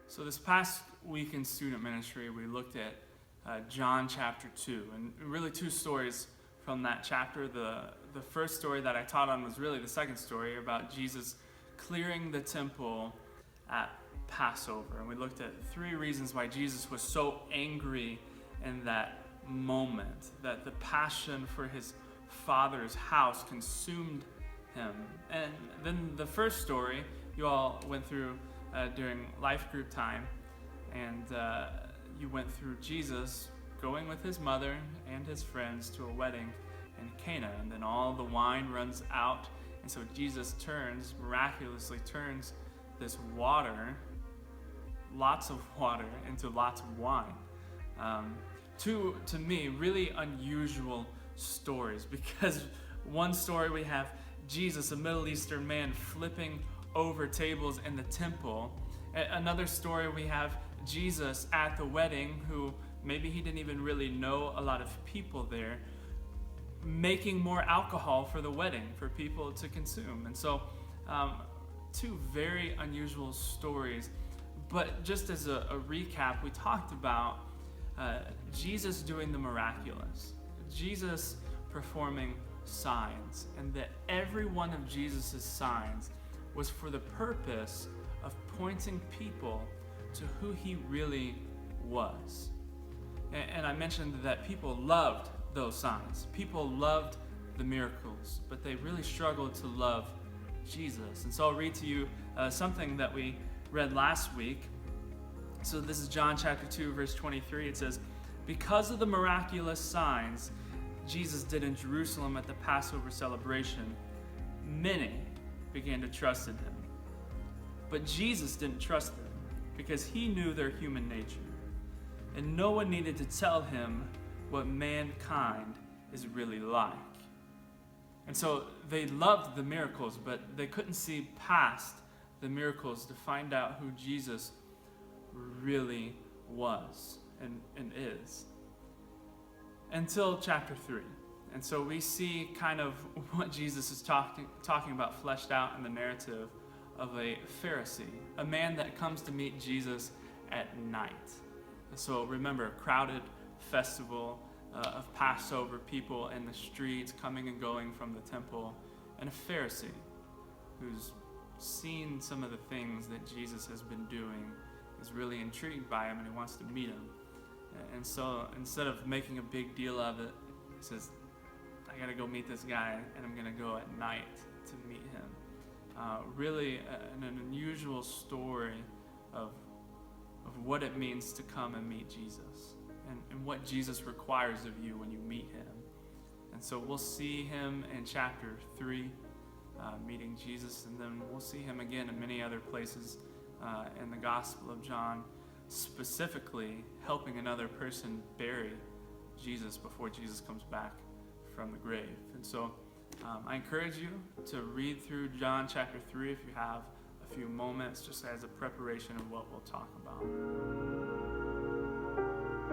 So this past week in student ministry, we looked at John chapter 2, and really two stories from that chapter. The first story that I taught on was really the second story about Jesus clearing the temple at Passover. And we looked at three reasons why Jesus was so angry in that moment, that the passion for his Father's house consumed him. And then the first story you all went through during life group time, and you went through Jesus going with his mother and his friends to a wedding in Cana, and then all the wine runs out, and so Jesus miraculously turns this water, lots of water, into lots of wine. Two, to me, really unusual stories, because one story we have Jesus, a Middle Eastern man, flipping over tables in the temple. Another story we have Jesus at the wedding, who maybe he didn't even really know a lot of people there, making more alcohol for the wedding for people to consume. And so two very unusual stories. But just as a recap, we talked about Jesus doing the miraculous, Jesus performing signs, and that every one of Jesus' signs was for the purpose of pointing people to who he really was. And I mentioned that people loved those signs. People loved the miracles, but they really struggled to love Jesus. And so I'll read to you something that we read last week. So this is John chapter 2, verse 23. It says, "Because of the miraculous signs Jesus did in Jerusalem at the Passover celebration, many began to trust in him. But Jesus didn't trust them because he knew their human nature. And no one needed to tell him what mankind is really like." And so they loved the miracles, but they couldn't see past the miracles to find out who Jesus really was and is. Until chapter 3. And so we see kind of what Jesus is talking about fleshed out in the narrative of a Pharisee, a man that comes to meet Jesus at night. So remember, a crowded festival of Passover, people in the streets coming and going from the temple, and a Pharisee who's seen some of the things that Jesus has been doing, is really intrigued by him, and he wants to meet him. And so instead of making a big deal of it, he says, "I gotta go meet this guy, and I'm gonna go at night to meet him." Really an unusual story of what it means to come and meet Jesus, and what Jesus requires of you when you meet him. And so we'll see him in chapter 3, meeting Jesus, and then we'll see him again in many other places in the Gospel of John, specifically helping another person bury Jesus before Jesus comes back from the grave. And so I encourage you to read through John chapter 3 if you have a few moments, just as a preparation of what we'll talk about.